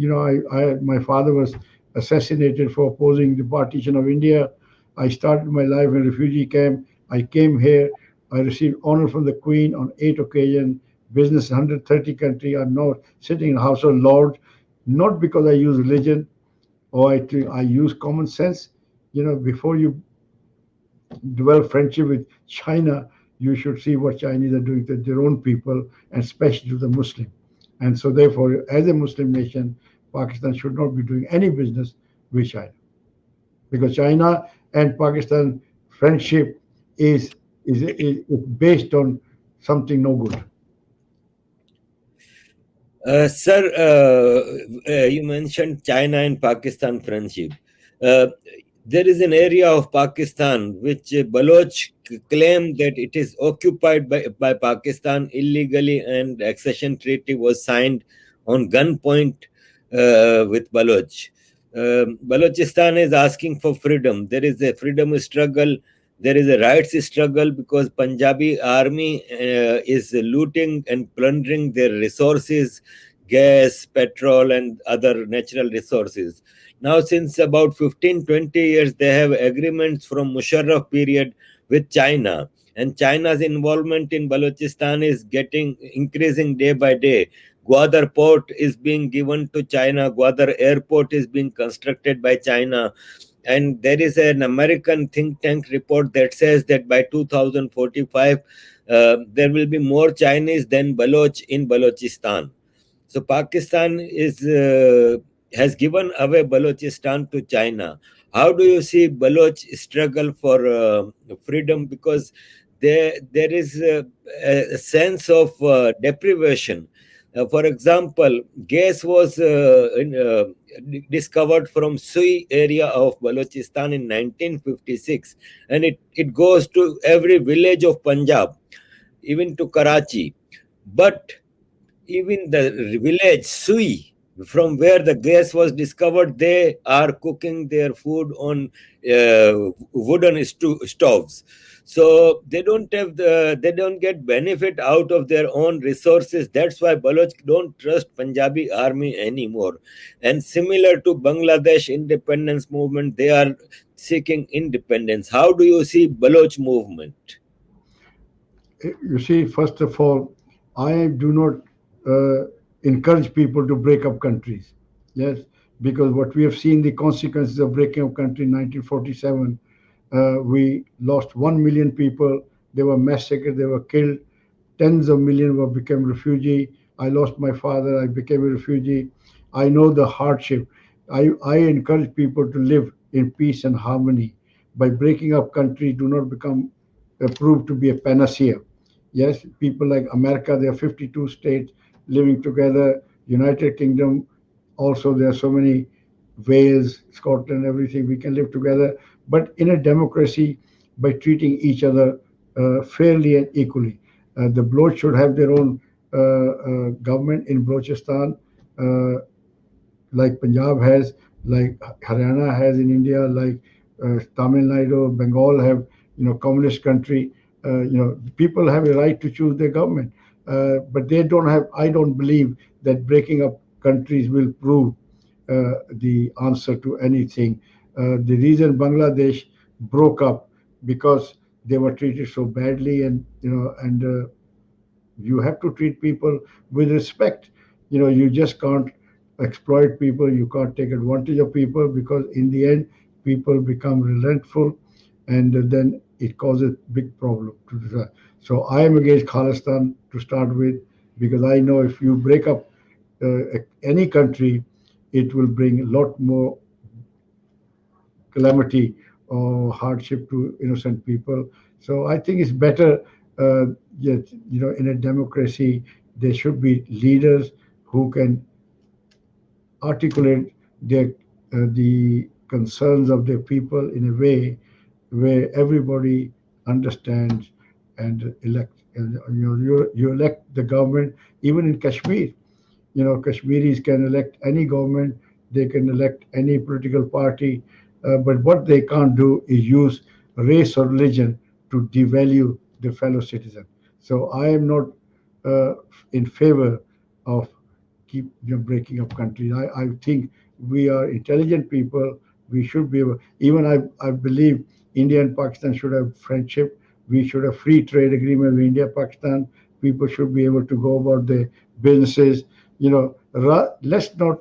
my father was assassinated for opposing the partition of India. I started my life in a refugee camp. I came here. I received honor from the Queen on 8 occasions. Business 130 country. I'm now sitting in the House of Lords, not because I use religion or I use common sense. Before you develop friendship with China, you should see what Chinese are doing to their own people, and especially to the Muslim. And so, therefore, as a Muslim nation, Pakistan should not be doing any business with China because China and Pakistan friendship is based on something no good. Sir, you mentioned China and Pakistan friendship. Uh, there is an area of Pakistan which Baloch claim that it is occupied by Pakistan illegally, and accession treaty was signed on gunpoint with Baloch. Balochistan is asking for freedom. There is a freedom struggle. There is a rights struggle because Punjabi army is looting and plundering their resources, gas, petrol, and other natural resources. Now, since about 15, 20 years, they have agreements from Musharraf period with China. And China's involvement in Balochistan is getting increasing day by day. Gwadar port is being given to China. Gwadar airport is being constructed by China. And there is an American think tank report that says that by 2045, there will be more Chinese than Baloch in Balochistan. So Pakistan is has given away Balochistan to China. How do you see Baloch struggle for freedom? Because there is a sense of deprivation. For example, gas was discovered from Sui area of Balochistan in 1956, and it goes to every village of Punjab, even to Karachi. But even the village Sui, from where the gas was discovered, they are cooking their food on wooden stoves. So they don't get benefit out of their own resources. That's why Baloch don't trust Punjabi army anymore. And similar to Bangladesh independence movement, they are seeking independence. How do you see Baloch movement? You see, first of all, I do not encourage people to break up countries. Yes, because what we have seen the consequences of breaking up country in 1947, we lost 1 million people. They were massacred. They were killed. Tens of millions were became refugee. I lost my father. I became a refugee. I know the hardship. I encourage people to live in peace and harmony. By breaking up countries, do not become prove to be a panacea. Yes, people like America, there are 52 states living together. United Kingdom, also there are so many, Wales, Scotland, everything. We can live together, but in a democracy, by treating each other fairly and equally. The Baloch should have their own government in Balochistan, like Punjab has, like Haryana has in India, like Tamil Nadu, Bengal have, communist country. People have a right to choose their government, but they don't have. I don't believe that breaking up countries will prove the answer to anything. The reason Bangladesh broke up because they were treated so badly, and you have to treat people with respect. You just can't exploit people. You can't take advantage of people, because in the end, people become resentful, and then it causes big problem to the. So I am against Khalistan to start with, because I know if you break up any country, it will bring a lot more calamity or hardship to innocent people. So I think it's better, yet, in a democracy, there should be leaders who can articulate the concerns of their people in a way where everybody understands and elect. And you elect the government. Even in Kashmir, Kashmiris can elect any government, they can elect any political party, but what they can't do is use race or religion to devalue their fellow citizen. So I am not uh, in favor of keep breaking up countries. I think we are intelligent people. We should be able, even I believe India and Pakistan should have friendship. We should have free trade agreement with India, Pakistan. People should be able to go about their businesses. Let's not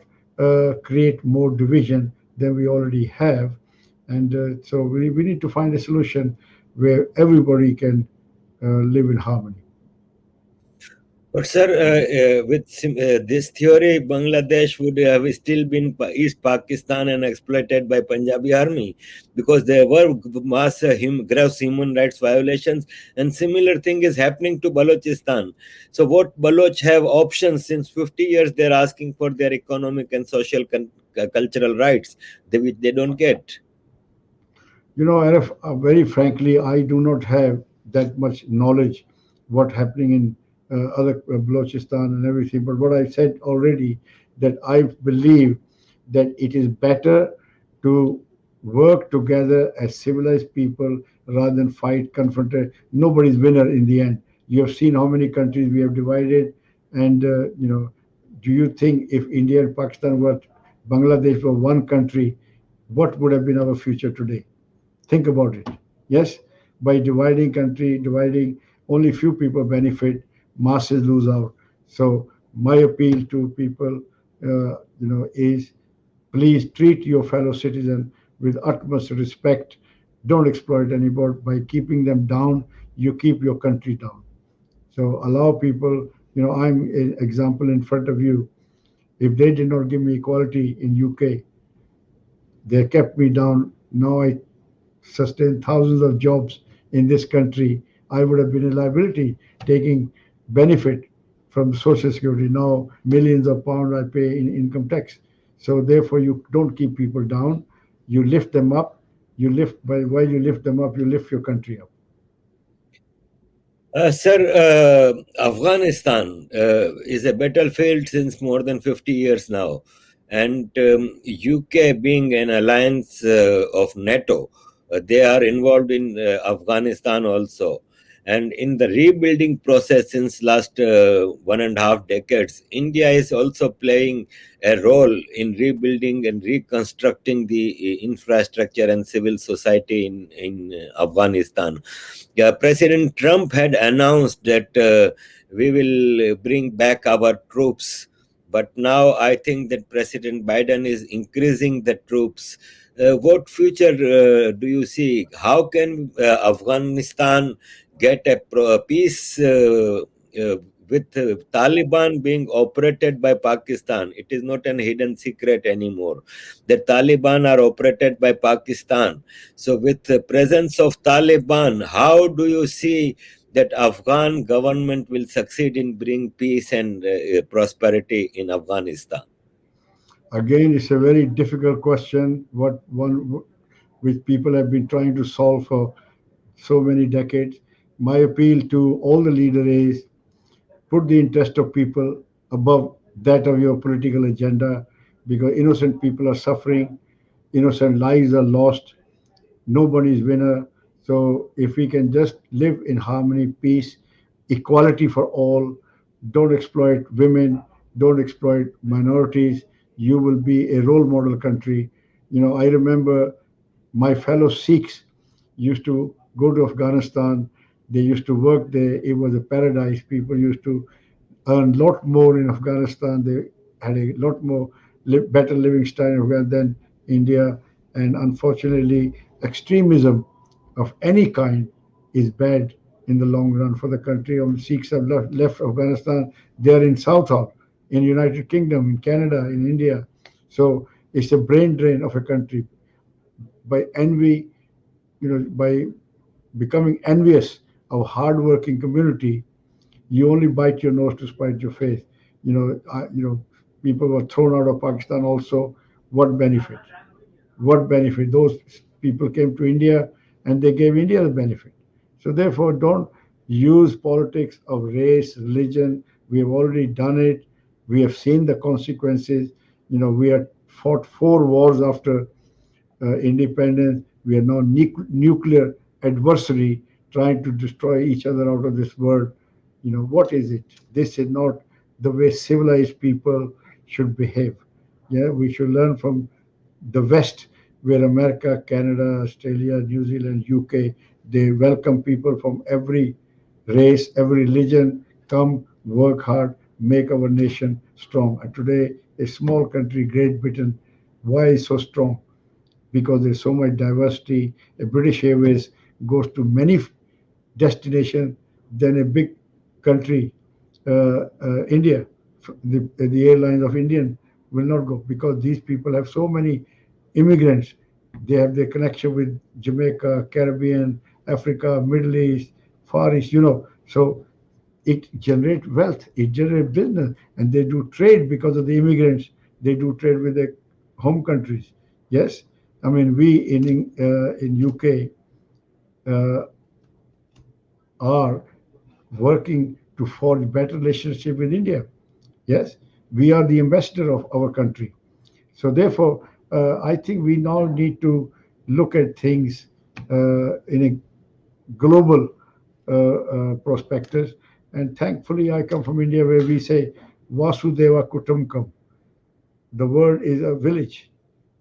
create more division than we already have. And so we need to find a solution where everybody can live in harmony. But sir, this theory, Bangladesh would have still been East Pakistan and exploited by Punjabi army, because there were mass gross human rights violations, and similar thing is happening to Balochistan. So what Baloch have options since 50 years? They're asking for their economic and social cultural rights, which they don't get. Arif, very frankly, I do not have that much knowledge what happening in other Balochistan and everything. But what I said already, that I believe that it is better to work together as civilized people rather than fight, confront. Nobody's winner in the end. You have seen how many countries we have divided, and do you think if India and Pakistan were Bangladesh were one country, what would have been our future today? Think about it. Yes, by dividing country, dividing, only few people benefit, masses lose out. So my appeal to people, is please treat your fellow citizen with utmost respect. Don't exploit anybody by keeping them down. You keep your country down. So allow people. I'm an example in front of you. If they did not give me equality in UK, they kept me down. Now I sustain thousands of jobs in this country. I would have been a liability taking benefit from Social Security. Now millions of pounds I pay in income tax. So therefore, you don't keep people down. You lift them up. You lift by while you lift them up, you lift your country up. Sir, Afghanistan is a battlefield since more than 50 years now. And UK, being an alliance of NATO, they are involved in Afghanistan also. And in the rebuilding process since last 1.5 decades, India is also playing a role in rebuilding and reconstructing the infrastructure and civil society in Afghanistan. Yeah, President Trump had announced that we will bring back our troops, but now I think that President Biden is increasing the troops. What future do you see? How can Afghanistan get a peace with Taliban being operated by Pakistan? It is not an hidden secret anymore. The Taliban are operated by Pakistan. So, with the presence of Taliban, how do you see that Afghan government will succeed in bring peace and prosperity in Afghanistan? Again, it's a very difficult question. What one which people have been trying to solve for so many decades. My appeal to all the leaders is put the interest of people above that of your political agenda, because innocent people are suffering, innocent lives are lost, nobody's winner. So if we can just live in harmony, peace, equality for all, don't exploit women, don't exploit minorities, you will be a role model country. I remember my fellow Sikhs used to go to Afghanistan. They used to work there. It was a paradise. People used to earn a lot more in Afghanistan. They had a lot more better living standard than India. And unfortunately, extremism of any kind is bad in the long run for the country. Sikhs have left Afghanistan. They are in South Hall, in United Kingdom, in Canada, in India. So it's a brain drain of a country. By envy, by becoming envious of hardworking community, you only bite your nose to spite your face. People were thrown out of Pakistan also. What benefit? What benefit? Those people came to India and they gave India the benefit. So therefore, don't use politics of race, religion. We have already done it. We have seen the consequences. We have fought 4 wars after independence. We are now nuclear adversary trying to destroy each other out of this world. What is it? This is not the way civilized people should behave. Yeah, we should learn from the West, where America, Canada, Australia, New Zealand, UK, they welcome people from every race, every religion. Come, work hard, make our nation strong. And today, a small country, Great Britain, why is so strong? Because there's so much diversity. A British Airways goes to many destinations than a big country India. The airlines of Indian will not go because these people have so many immigrants. They have their connection with Jamaica, Caribbean, Africa, Middle East, Far East, So it generates wealth, it generates business, and they do trade because of the immigrants. They do trade with their home countries. Yes, I mean we in UK uh, are working to forge better relationship with India. Yes, we are the ambassador of our country. So therefore, I think we now need to look at things in a global prospectus. And thankfully, I come from India where we say Vasudeva Kutumbakam. The word is a village.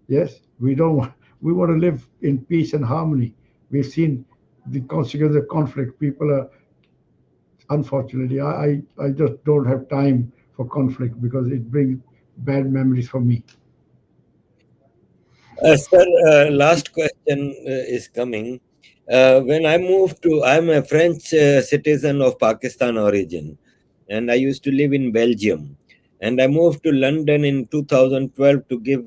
Yes, we don't want, we want to live in peace and harmony. We've seen the consequence of conflict. People are, unfortunately, I just don't have time for conflict because it brings bad memories for me. Sir, last question is coming. When I moved to, I'm a French citizen of Pakistan origin, and I used to live in Belgium. And I moved to London in 2012 to give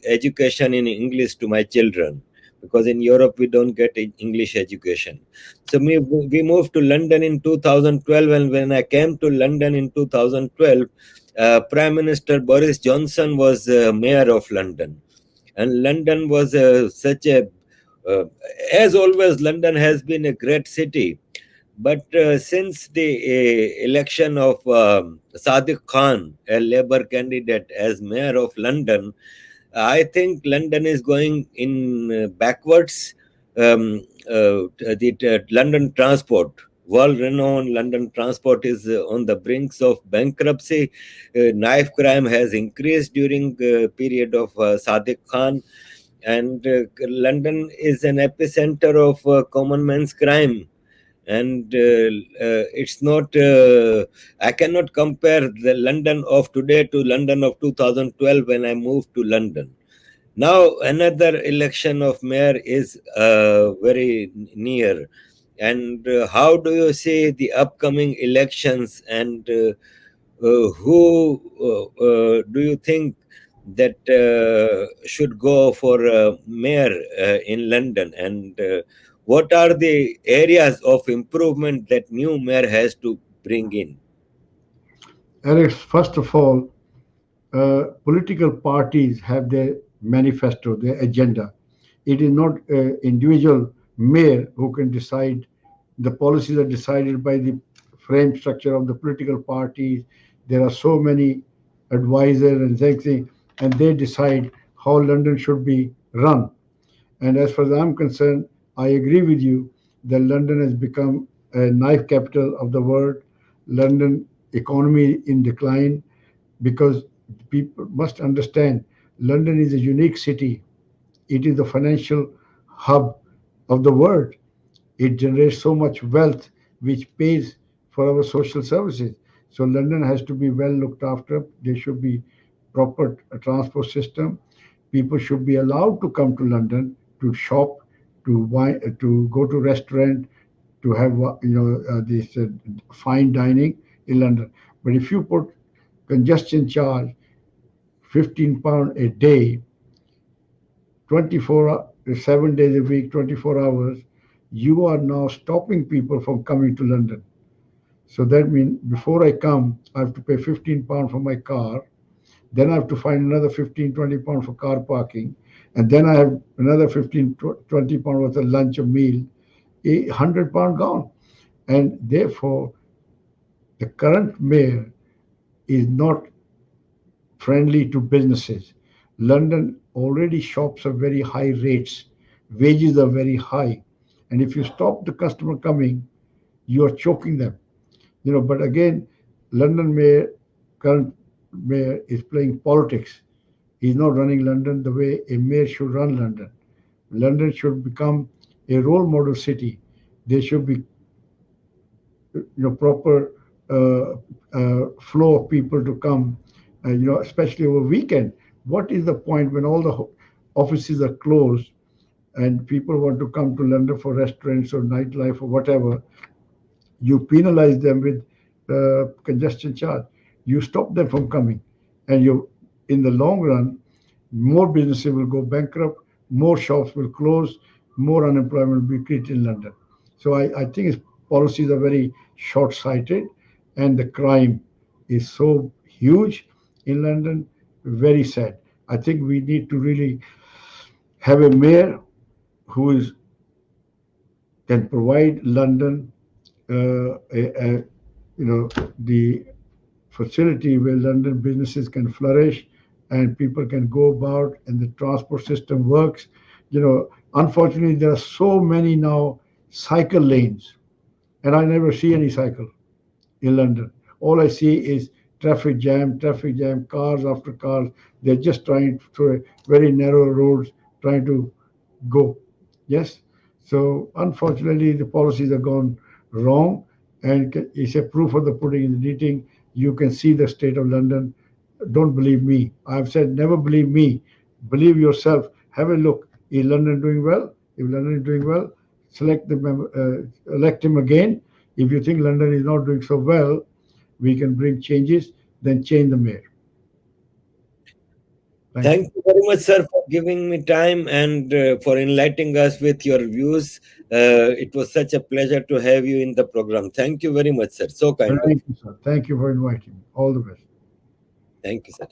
education in English to my children, because in Europe we don't get English education. So we moved to London in 2012, and when I came to London in 2012, Prime Minister Boris Johnson was mayor of London, and London was such a uh, as always, London has been a great city, but since the election of Sadiq Khan, a Labour candidate, as mayor of London, I think London is going in backwards. The London transport, world-renowned London transport, is on the brinks of bankruptcy. Knife crime has increased during period of Sadiq Khan, and London is an epicenter of common man's crime. And it's not. I cannot compare the London of today to London of 2012 when I moved to London. Now another election of mayor is very near, and how do you see the upcoming elections, and who do you think that should go for mayor in London, and what are the areas of improvement that new mayor has to bring in? Alex, first of all, political parties have their manifesto, their agenda. It is not an individual mayor who can decide. The policies are decided by the frame structure of the political parties. There are so many advisors and things, and they decide how London should be run. And as far as I'm concerned, I agree with you that London has become a knife capital of the world. London economy in decline because people must understand London is a unique city. It is the financial hub of the world. It generates so much wealth which pays for our social services. So London has to be well looked after. There should be proper transport system. People should be allowed to come to London to shop, to buy, to go to restaurant, to have this fine dining in London. But if you put congestion charge £15 a day, 7 days a week, 24 hours, you are now stopping people from coming to London. So that means before I come, I have to pay £15 for my car. Then I have to find another 15, £20 for car parking. And then I have another 15, £20 worth of lunch or meal, £100 gone. And therefore, the current mayor is not friendly to businesses. London already shops at very high rates, wages are very high, and if you stop the customer coming, you are choking them. But again, London mayor, current mayor, is playing politics. He's not running London the way a mayor should run London. London should become a role model city. There should be proper flow of people to come, especially over weekend. What is the point when all the offices are closed and people want to come to London for restaurants or nightlife or whatever? You penalize them with congestion charge. You stop them from coming, and you, in the long run, more businesses will go bankrupt, more shops will close, more unemployment will be created in London. So I think its policies are very short-sighted, and the crime is so huge in London, very sad. I think we need to really have a mayor who is can provide London you know the facility where London businesses can flourish and people can go about and the transport system works. Unfortunately, there are so many now cycle lanes, and I never see any cycle in London. All I see is traffic jam, cars after cars. They're just trying through very narrow roads, trying to go. Yes. So unfortunately, the policies have gone wrong, and it's a proof of the pudding in the eating. You can see the state of London. Don't believe me. I've said never believe me. Believe yourself. Have a look. Is London doing well? If London is doing well, elect him again. If you think London is not doing so well, we can bring changes. Then change the mayor. Thank Thank you. you very much, sir, for giving me time and for enlightening us with your views. It was such a pleasure to have you in the program. Thank you very much, sir. So kind of Thank you. you, sir. Thank you for inviting me. All the best. Thank you, sir.